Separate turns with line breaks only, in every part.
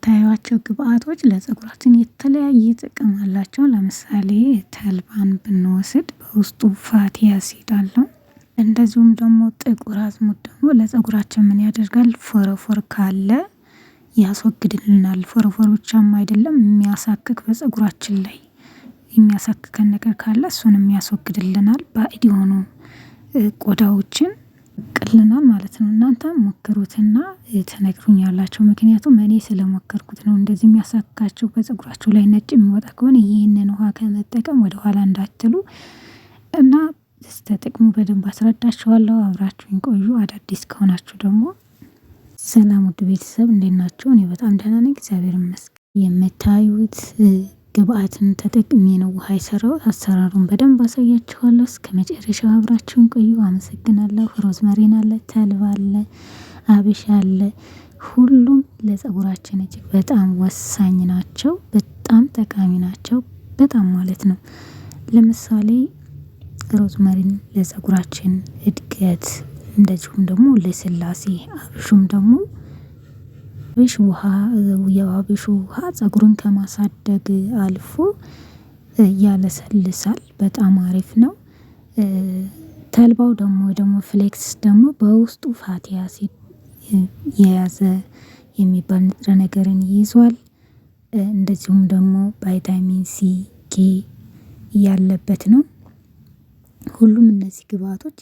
የምታዩዋቸው ግብአቶች ለፀጉራችን የተለያየ ጥቅም አላቸው። ለምሳሌ ተልባን ብንወስድ በውስጡ ፋቲ አሲድ አለው። እንደዚሁም ደግሞ ጥቁር አዝሙድ ደግሞ ለፀጉራችን ምን ያደርጋል? ፎረፎር ካለ ያስወግድልናል። ፎረፎር ብቻም አይደለም የሚያሳክክ በፀጉራችን ላይ የሚያሳክከን ነገር ካለ እሱንም ያስወግድልናል። ባዕድ የሆኑ ቆዳዎችን ያቅልናል ማለት ነው። እናንተም ሞክሩትና ትነግሩኛላችሁ። ምክንያቱም እኔ ስለሞከርኩት ነው። እንደዚህ የሚያሳክካችሁ በፀጉራችሁ ላይ ነጭ የሚወጣ ከሆነ ይህንን ውሃ ከመጠቀም ወደ ኋላ እንዳትሉ እና እስከ ጥቅሙ በደንብ አስረዳችኋለሁ። አብራችሁኝ ቆዩ። አዳዲስ ከሆናችሁ ደግሞ ሰላም ውድ ቤተሰብ እንዴት ናችሁ? እኔ በጣም ደህና ነኝ፣ እግዚአብሔር ይመስገን። የምታዩት ግብአትን ተጠቅሜ ነው ውሃ የሰራሁት። አሰራሩን በደንብ አሳያችኋለሁ። እስከመጨረሻው አብራችሁን ቆዩ። አመሰግናለሁ። ሮዝመሪን አለ፣ ተልባ አለ፣ አብሽ አለ። ሁሉም ለፀጉራችን እጅግ በጣም ወሳኝ ናቸው። በጣም ጠቃሚ ናቸው። በጣም ማለት ነው። ለምሳሌ ሮዝመሪን ለፀጉራችን እድገት እንደዚሁም ደግሞ ለስላሴ፣ አብሹም ደግሞ የአብሹ ውሃ ፀጉርን ከማሳደግ አልፎ ያለሰልሳል። በጣም አሪፍ ነው። ተልባው ደግሞ ፍሌክስ ደግሞ በውስጡ ፋቲ አሲድ የያዘ የሚባል ንጥረ ነገርን ይይዟል። እንደዚሁም ደግሞ ቫይታሚን ሲ፣ ኬ ያለበት ነው። ሁሉም እነዚህ ግብአቶች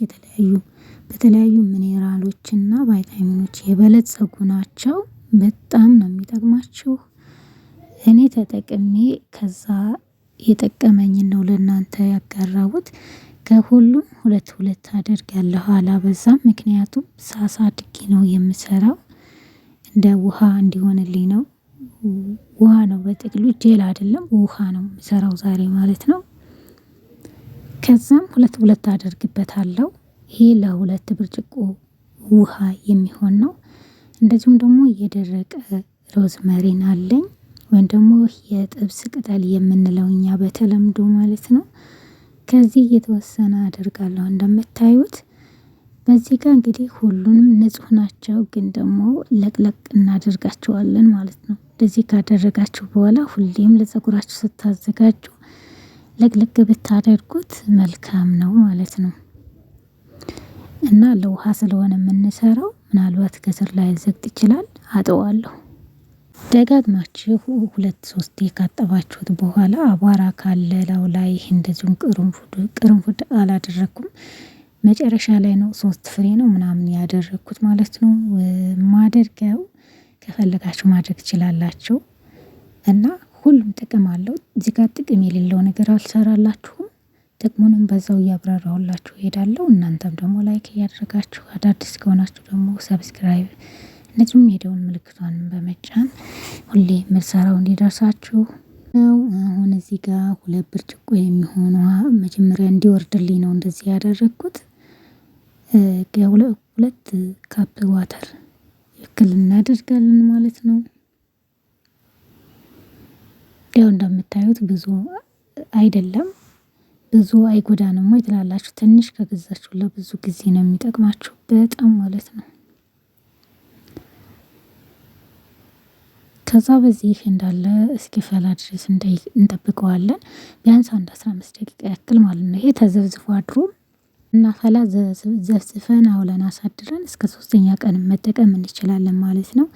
በተለያዩ ሚኔራሎችና ቫይታሚኖች የበለፀጉ ናቸው። በጣም ነው የሚጠቅማችሁ። እኔ ተጠቅሜ ከዛ የጠቀመኝን ነው ለእናንተ ያጋራሁት። ከሁሉም ሁለት አደርጋለሁ፣ አላበዛም። ምክንያቱም ሳሳ አድርጌ ነው የምሰራው። እንደ ውሃ እንዲሆንልኝ ነው። ውሃ ነው በጥቅሉ፣ ጄል አይደለም፣ ውሃ ነው የምሰራው ዛሬ ማለት ነው። ከዛም ሁለት አደርግበታለሁ። ይሄ ለ2 ብርጭቆ ውሃ የሚሆን ነው። እንደዚሁም ደግሞ የደረቀ ሮዝመሪን አለኝ፣ ወይም ደግሞ የጥብስ ቅጠል የምንለው እኛ በተለምዶ ማለት ነው። ከዚህ የተወሰነ አደርጋለሁ እንደምታዩት። በዚህ ጋር እንግዲህ ሁሉንም ንጹህ ናቸው፣ ግን ደግሞ ለቅለቅ እናደርጋቸዋለን ማለት ነው። እንደዚህ ካደረጋችሁ በኋላ ሁሌም ለፀጉራችሁ ስታዘጋጁ ለቅለቅ ብታደርጉት መልካም ነው ማለት ነው። እና ለውሃ ስለሆነ የምንሰራው ምናልባት ከስር ላይ ዘግጥ ይችላል። አጠዋለሁ። ደጋግማችሁ 2-3 ካጠባችሁት በኋላ አቧራ ካለ ላው ላይ እንደዚሁም ቅርንፉድ አላደረኩም። መጨረሻ ላይ ነው 3 ፍሬ ነው ምናምን ያደረኩት ማለት ነው። ማደርገው ከፈለጋችሁ ማድረግ ትችላላችሁ። እና ሁሉም ጥቅም አለው። እዚህ ጋር ጥቅም የሌለው ነገር አልሰራላችሁም። ጥቅሙንም በዛው እያብራራሁላችሁ እሄዳለሁ። እናንተም ደግሞ ላይክ እያደረጋችሁ አዳዲስ ከሆናችሁ ደግሞ ሰብስክራይብ እንደዚሁም የደወል ምልክቷን በመጫን ሁሌ የምሰራው እንዲደርሳችሁ ነው። አሁን እዚህ ጋር 2 ብርጭቆ የሚሆን ውሃ መጀመሪያ እንዲወርድልኝ ነው እንደዚህ ያደረኩት። 2 ካፕ ዋተር ያክል እናደርጋለን ማለት ነው። ያው እንደምታዩት ብዙ አይደለም፣ ብዙ አይጎዳንም ወይ ትላላችሁ። ትንሽ ከገዛችሁ ለብዙ ጊዜ ነው የሚጠቅማችሁ በጣም ማለት ነው። ከዛ በዚህ እንዳለ እስኪፈላ ድረስ እንጠብቀዋለን። ቢያንስ 15 ደቂቃ ያክል ማለት ነው። ይሄ ተዘብዝፎ አድሮ እናፈላ ዘፍዝፈን አውለን አሳድረን እስከ 3ኛ ቀን መጠቀም እንችላለን ማለት ነው።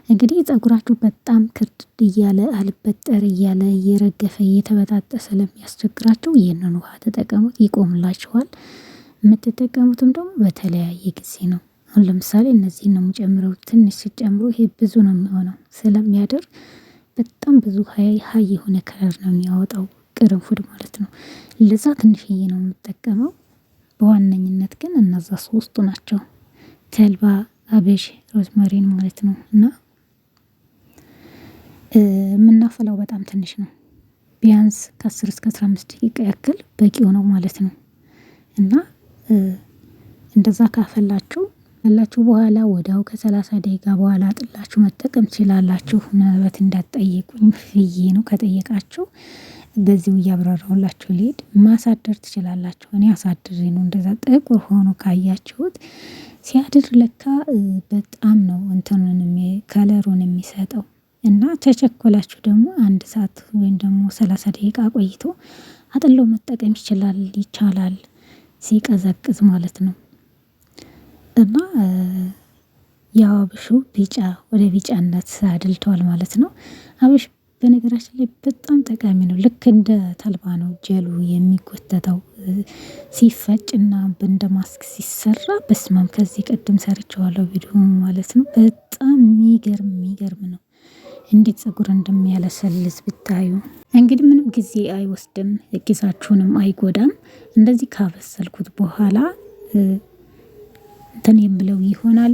እንግዲህ ፀጉራችሁ በጣም ክርድድ እያለ አልበጠር እያለ እየረገፈ እየተበጣጠሰ ለሚያስቸግራችሁ ይህንን ውሃ ተጠቀሙት፣ ይቆምላችኋል። የምትጠቀሙትም ደግሞ በተለያየ ጊዜ ነው። አሁን ለምሳሌ እነዚህን ነው የምጨምረው። ትንሽ ሲጨምሩ ይሄ ብዙ ነው የሚሆነው ስለሚያደር በጣም ብዙ ሀይ የሆነ ከለር ነው የሚያወጣው ቅርንፉድ ማለት ነው። ለዛ ትንሽዬ ነው የምጠቀመው። በዋነኝነት ግን እነዛ 3ቱ ናቸው፣ ተልባ፣ አብሽ፣ ሮዝመሪን ማለት ነው። እና የምናፈላው በጣም ትንሽ ነው። ቢያንስ ከ10 እስከ 15 ደቂቃ ያክል በቂው ነው ማለት ነው። እና እንደዛ ካፈላችሁ በኋላ ወዲያው ከ30 ደቂቃ በኋላ አጥላችሁ መጠቀም ትችላላችሁ። ምናልባት እንዳትጠይቁኝ ፍዬ ነው፣ ከጠየቃችሁ በዚሁ እያብራራሁላችሁ ልሄድ። ማሳደር ትችላላችሁ። እኔ አሳድሬ ነው እንደዛ ጥቁር ሆኖ ካያችሁት። ሲያድር ለካ በጣም ነው እንትኑን ከለሩን የሚሰጠው። እና ተቸኮላችሁ ደግሞ 1 ሰዓት ወይም ደግሞ 30 ደቂቃ ቆይቶ አጥሎ መጠቀም ይቻላል ሲቀዘቅዝ ማለት ነው። እና ያው አብሹ ቢጫ ወደ ቢጫነት አድልቷል ማለት ነው። አብሽ በነገራችን ላይ በጣም ጠቃሚ ነው። ልክ እንደ ተልባ ነው ጀሉ የሚጎተተው ሲፈጭና እንደ ማስክ ሲሰራ በስማም ከዚህ ቀደም ሰርቼዋለሁ ቪዲዮ ማለት ነው። በጣም የሚገርም ነው። እንዴት ፀጉር እንደሚያለሰልስ ብታዩ። እንግዲህ ምንም ጊዜ አይወስድም፣ ጊዜያችሁንም አይጎዳም። እንደዚህ ካበሰልኩት በኋላ እንትን የምለው ይሆናል፣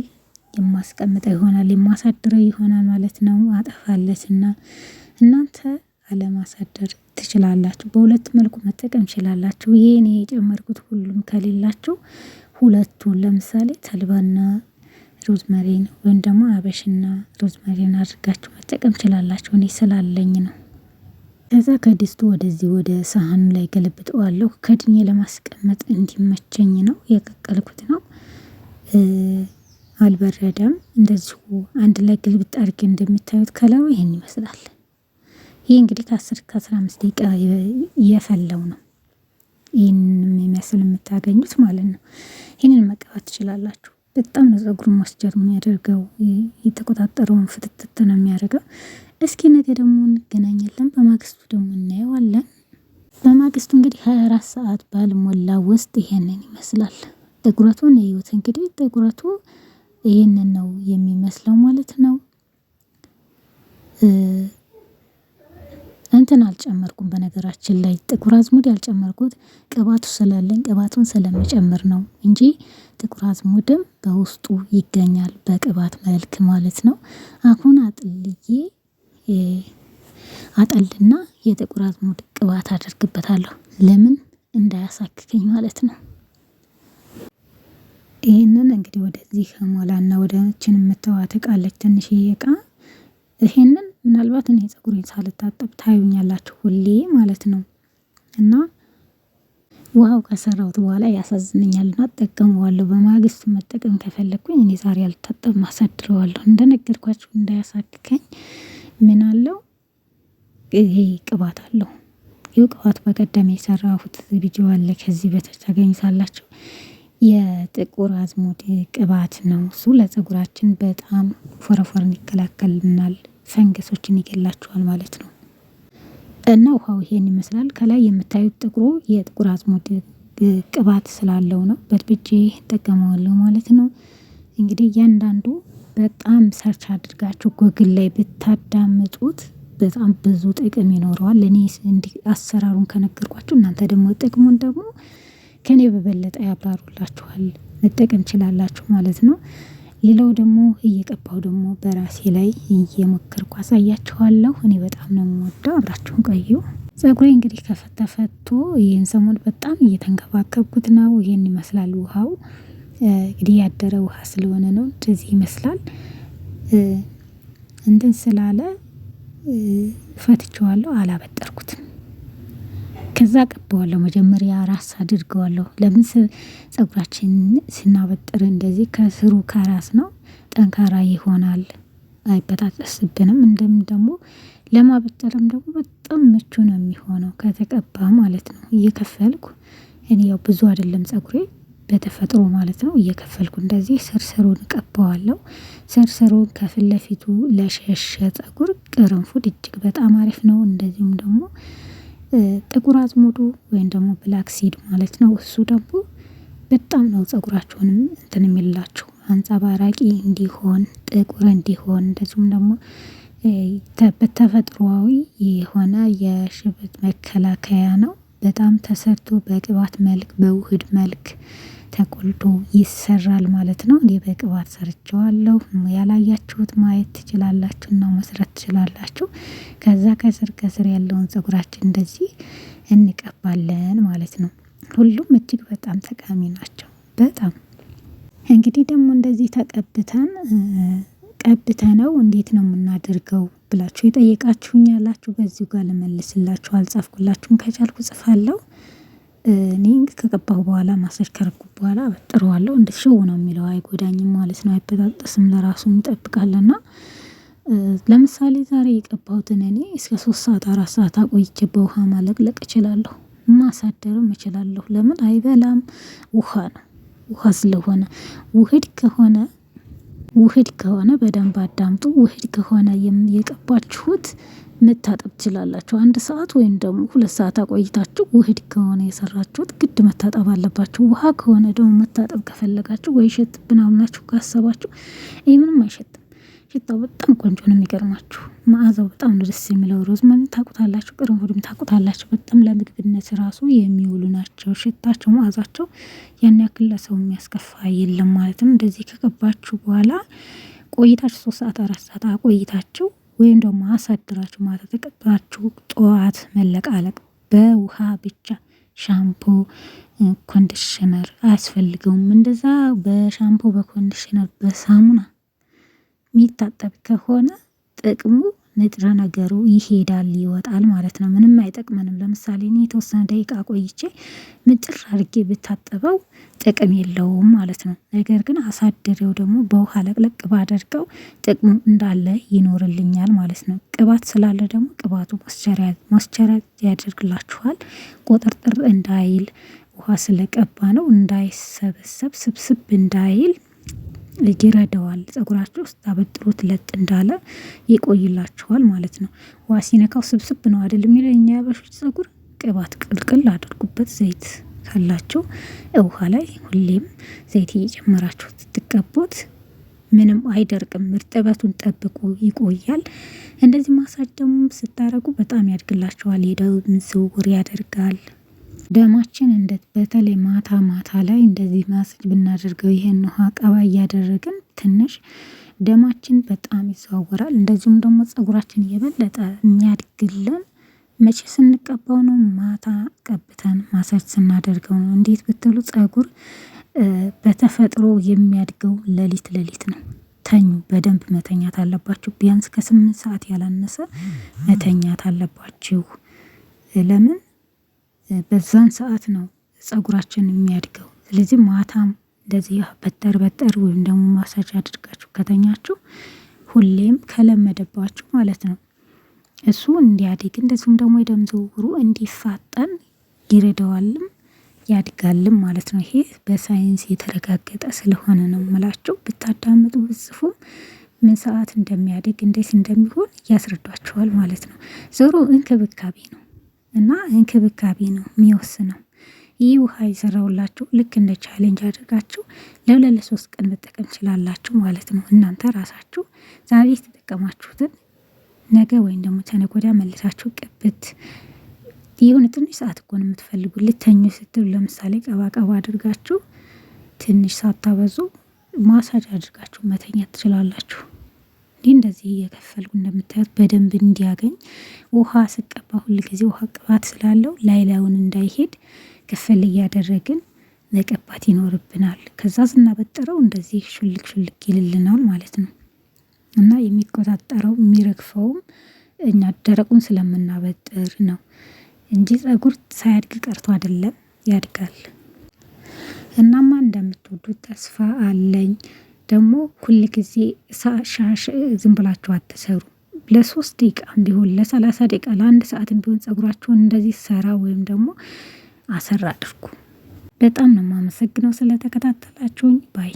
የማስቀምጠው ይሆናል፣ የማሳድረው ይሆናል ማለት ነው። አጠፋለትና እናንተ አለማሳደር ትችላላችሁ። በሁለት መልኩ መጠቀም ትችላላችሁ። ይሄ እኔ የጨመርኩት ሁሉም ከሌላችሁ ሁለቱን ለምሳሌ ተልባና ሮዝመሪን ወይም ደግሞ አበሽና ሮዝመሪን አድርጋችሁ መጠቀም ትችላላችሁ። እኔ ስላለኝ ነው። ከዛ ከድስቱ ወደዚህ ወደ ሳህኑ ላይ ገለብጠዋለሁ። ከድኜ ለማስቀመጥ እንዲመቸኝ ነው የቀቀልኩት ነው። አልበረደም። እንደዚሁ አንድ ላይ ግልብጥ አድርጌ እንደምታዩት ከለሩ ይሄን ይመስላል። ይሄ እንግዲህ ከ10 ከ15 ደቂቃ የፈለው ነው። ይህንን የሚመስል የምታገኙት ማለት ነው። ይህንን መቀባት ትችላላችሁ። በጣም ነው ፀጉሩን ማስጀር የሚያደርገው። የተቆጣጠረውን ፍትትት ነው የሚያደርገው። እስኪ ነገ ደግሞ እንገናኛለን። በማግስቱ ደግሞ እናየዋለን። በማግስቱ እንግዲህ 24 ሰዓት ባልሞላ ውስጥ ይሄንን ይመስላል። ጥቁረቱን እዩት። እንግዲህ ጥቁረቱ ይሄንን ነው የሚመስለው ማለት ነው። እንትን አልጨመርኩም በነገራችን ላይ ጥቁር አዝሙድ ያልጨመርኩት ቅባቱ ስላለኝ ቅባቱን ስለምጨምር ነው እንጂ ጥቁር አዝሙድም በውስጡ ይገኛል በቅባት መልክ ማለት ነው። አሁን አጠልና የጥቁር አዝሙድ ቅባት አደርግበታለሁ። ለምን እንዳያሳክከኝ ማለት ነው። ይሄንን እንግዲህ ወደዚህ ሞላና ወደ እችን የምተዋት እቃ አለች ትንሽዬ እቃ። ይሄንን ምናልባት እኔ ፀጉሬን ሳልታጠብ ታዩኛላችሁ ሁሌ ማለት ነው። እና ውሃው ከሰራሁት በኋላ ያሳዝነኛልና እጠቀመዋለሁ። በማግስቱ መጠቀም ከፈለኩኝ እኔ ዛሬ አልታጠብም አሳድረዋለሁ። እንደነገርኳችሁ እንዳያሳክከኝ ምን አለው ይሄ ቅባት አለው። ይኸው ቅባት በቀደም የሰራሁት ቪዲዮ አለ፣ ከዚህ በታች ታገኙታላችሁ። የጥቁር አዝሙድ ቅባት ነው እሱ። ለፀጉራችን በጣም ፎረፎርን ይከላከልናል፣ ፈንገሶችን ይገላቸዋል ማለት ነው። እና ውሃው ይሄን ይመስላል። ከላይ የምታዩት ጥቁሩ የጥቁር አዝሙድ ቅባት ስላለው ነው። በጥብጬ እጠቀመዋለሁ ማለት ነው። እንግዲህ እያንዳንዱ በጣም ሰርች አድርጋችሁ ጎግል ላይ ብታዳምጡት በጣም ብዙ ጥቅም ይኖረዋል። እኔ እንዲህ አሰራሩን ከነገርኳችሁ እናንተ ደግሞ ጥቅሙን ደግሞ ከኔ በበለጠ ያብራሩላችኋል፣ መጠቀም ትችላላችሁ ማለት ነው። ሌላው ደግሞ እየቀባው ደግሞ በራሴ ላይ እየሞከርኩ አሳያችኋለሁ። እኔ በጣም ነው የምወደው። አብራችሁን ቆዩ። ፀጉሬ እንግዲህ ተፈቶ ይህን ሰሞን በጣም እየተንከባከብኩት ነው። ይህን ይመስላል ውሃው። እንግዲህ ያደረ ውሃ ስለሆነ ነው እንደዚህ ይመስላል። እንትን ስላለ ፈትቼዋለሁ፣ አላበጠርኩትም። ከዛ ቀባዋለሁ። መጀመሪያ ራስ አድርገዋለሁ። ለምን ፀጉራችን ስናበጥር እንደዚህ ከስሩ ከራስ ነው ጠንካራ ይሆናል፣ አይበጣጠስብንም። ደግሞ ለማበጠርም ደግሞ በጣም ምቹ ነው የሚሆነው ከተቀባ ማለት ነው። እየከፈልኩ እኔ ያው ብዙ አይደለም ፀጉሬ በተፈጥሮ ማለት ነው። እየከፈልኩ እንደዚህ ስርስሩን ቀባዋለሁ። ስርስሩን ከፊት ለፊቱ ለሸሸ ፀጉር ቅርንፉድ እጅግ በጣም አሪፍ ነው። እንደዚሁም ደግሞ ጥቁር አዝሙዱ ወይም ደግሞ ብላክ ሲድ ማለት ነው። እሱ ደግሞ በጣም ነው ፀጉራችሁንም እንትን የሚላችሁ አንጸባራቂ እንዲሆን ጥቁር እንዲሆን። እንደዚሁም ደግሞ በተፈጥሯዊ የሆነ የሽበት መከላከያ ነው። በጣም ተሰርቶ በቅባት መልክ በውህድ መልክ ተቆልቶ ይሰራል ማለት ነው። እኔ በቅባት ሰርቼዋለሁ። ያላያችሁት ማየት ትችላላችሁ እና መስራት ትችላላችሁ። ከዛ ከስር ያለውን ፀጉራችን እንደዚህ እንቀባለን ማለት ነው። ሁሉም እጅግ በጣም ጠቃሚ ናቸው። በጣም እንግዲህ ደግሞ እንደዚህ ቀብተነው እንዴት ነው የምናደርገው ብላችሁ የጠየቃችሁኝ ያላችሁ በዚሁ ጋር ልመልስላችሁ አልጻፍኩላችሁም። ከቻልኩ ጽፋለሁ። እኔ ከቀባሁ በኋላ ማሳጅ ካረኩ በኋላ አበጥረዋለሁ። እንደ ሽው ነው የሚለው አይጎዳኝም ማለት ነው። አይበጣጠስም፣ ለራሱ ይጠብቃልና ለምሳሌ ዛሬ የቀባሁትን እኔ እስከ 3 ሰዓት 4 ሰዓት አቆይቼ በውሃ ማለቅለቅ እችላለሁ፣ ማሳደርም እችላለሁ። ለምን አይበላም? ውሃ ነው። ውሃ ስለሆነ ውህድ ከሆነ በደንብ አዳምጡ። ውህድ ከሆነ የቀባችሁት መታጠብ ትችላላችሁ። 1 ሰዓት ወይም ደግሞ 2 ሰዓት አቆይታችሁ ውህድ ከሆነ የሰራችሁት ግድ መታጠብ አለባችሁ። ውሃ ከሆነ ደግሞ መታጠብ ከፈለጋችሁ ወይ ይሸትብናል ብላችሁ ካሰባችሁ ይህ ምንም አይሸትም። ሽታው በጣም ቆንጆ ነው። የሚገርማችሁ መዓዛው በጣም ነው ደስ የሚለው። ሮዝመሪ ታውቁታላችሁ፣ ቅርንፉድም ታውቁታላችሁ። በጣም ለምግብነት ራሱ የሚውሉ ናቸው። ሽታቸው፣ መዓዛቸው ያን ያክል ለሰው የሚያስከፋ የለም ማለትም። እንደዚህ ከቀባችሁ በኋላ ቆይታችሁ 3 ሰዓት 4 ሰዓት አቆይታችሁ ወይም ደግሞ አሳድራችሁ ማታ ተቀባችሁ ጠዋት መለቃለቅ በውሃ ብቻ። ሻምፖ ኮንዲሽነር አያስፈልገውም። እንደዛ በሻምፖ በኮንዲሽነር በሳሙና የሚታጠብ ከሆነ ጥቅሙ ንጥረ ነገሩ ይሄዳል ይወጣል ማለት ነው። ምንም አይጠቅመንም። ለምሳሌ እኔ የተወሰነ ደቂቃ ቆይቼ ምጥር አድርጌ ብታጠበው ጥቅም የለውም ማለት ነው። ነገር ግን አሳድሬው ደግሞ በውሃ ለቅለቅ ባደርገው ጥቅሙ እንዳለ ይኖርልኛል ማለት ነው። ቅባት ስላለ ደግሞ ቅባቱ ሞስቸራይዝ ያደርግላችኋል። ቁጥርጥር እንዳይል ውሃ ስለቀባ ነው እንዳይሰበሰብ ስብስብ እንዳይል ይረዳዋል። ፀጉራችሁ ስታበጥሩት ለጥ እንዳለ ይቆይላችኋል ማለት ነው። ውሃ ሲነካው ስብስብ ነው አይደል የሚለው የኛ ያበሾች ፀጉር። ቅባት ቅልቅል አድርጉበት። ዘይት ካላችሁ ውሃ ላይ ሁሌም ዘይት እየጨመራችሁ ስትቀቡት ምንም አይደርቅም። እርጥበቱን ጠብቆ ይቆያል። እንደዚህ ማሳጅ ደግሞ ስታረጉ በጣም ያድግላችኋል። የደም ዝውውር ያደርጋል። ደማችን በተለይ ማታ ማታ ላይ እንደዚህ ማሳጅ ብናደርገው ይሄን ውሃ ቀባ እያደረግን ትንሽ ደማችን በጣም ይዘዋወራል። እንደዚሁም ደግሞ ፀጉራችን የበለጠ የሚያድግልን መቼ ስንቀባው ነው? ማታ ቀብተን ማሳጅ ስናደርገው ነው። እንዴት ብትሉ ፀጉር በተፈጥሮ የሚያድገው ሌሊት ነው። ተኙ። በደንብ መተኛት አለባችሁ። ቢያንስ ከ8 ሰዓት ያላነሰ መተኛት አለባችሁ። ለምን? በዛን ሰዓት ነው ፀጉራችን የሚያድገው። ስለዚህ ማታም እንደዚህ በጠር ወይም ደግሞ ማሳጅ አድርጋችሁ ከተኛችሁ ሁሌም ከለመደባችሁ ማለት ነው እሱ እንዲያድግ፣ እንደዚሁም ደግሞ የደም ዝውውሩ እንዲፋጠን ይረዳዋልም ያድጋልም ማለት ነው። ይሄ በሳይንስ የተረጋገጠ ስለሆነ ነው የምላችሁ። ብታዳምጡ ብትጽፉም ምን ሰዓት እንደሚያድግ እንዴት እንደሚሆን ያስረዷችኋል ማለት ነው። ዞሮ እንክብካቤ ነው እና እንክብካቤ ነው የሚወስነው። ይህ ውሃ የሰራሁላችሁ ልክ እንደ ቻሌንጅ አድርጋችሁ ለ2 ለ3 ቀን መጠቀም ትችላላችሁ ማለት ነው። እናንተ ራሳችሁ ዛሬ የተጠቀማችሁትን ነገ ወይም ደግሞ ተነገ ወዲያ መልሳችሁ ቅብት። የሆነ ትንሽ ሰዓት እኮ ነው የምትፈልጉ ልተኙ ስትሉ፣ ለምሳሌ ቀባ አድርጋችሁ ትንሽ ሳታበዙ ማሳጅ አድርጋችሁ መተኛት ትችላላችሁ። እንደዚህ እየከፈልኩ እንደምታዩት በደንብ እንዲያገኝ ውሃ ስቀባ ሁል ጊዜ ውሃ ቅባት ስላለው ላዩን እንዳይሄድ ክፍል እያደረግን መቀባት ይኖርብናል። ከዛ ስናበጥረው እንደዚህ ሹልክ ይልልናል ማለት ነው። እና የሚቆጣጠረው የሚረግፈውም እኛ ደረቁን ስለምናበጥር ነው እንጂ ፀጉር ሳያድግ ቀርቶ አይደለም፣ ያድጋል። እናማ እንደምትወዱት ተስፋ አለኝ። ደግሞ ሁል ጊዜ ሻሽ ዝም ብላችሁ አትሰሩ። ለ3 ደቂቃም ቢሆን ለ30 ደቂቃ ለ1 ሰዓትም ቢሆን ፀጉራችሁን እንደዚህ ሰራ ወይም ደግሞ አሰራ አድርጉ። በጣም ነው የማመሰግነው ስለተከታተላችሁኝ ባይ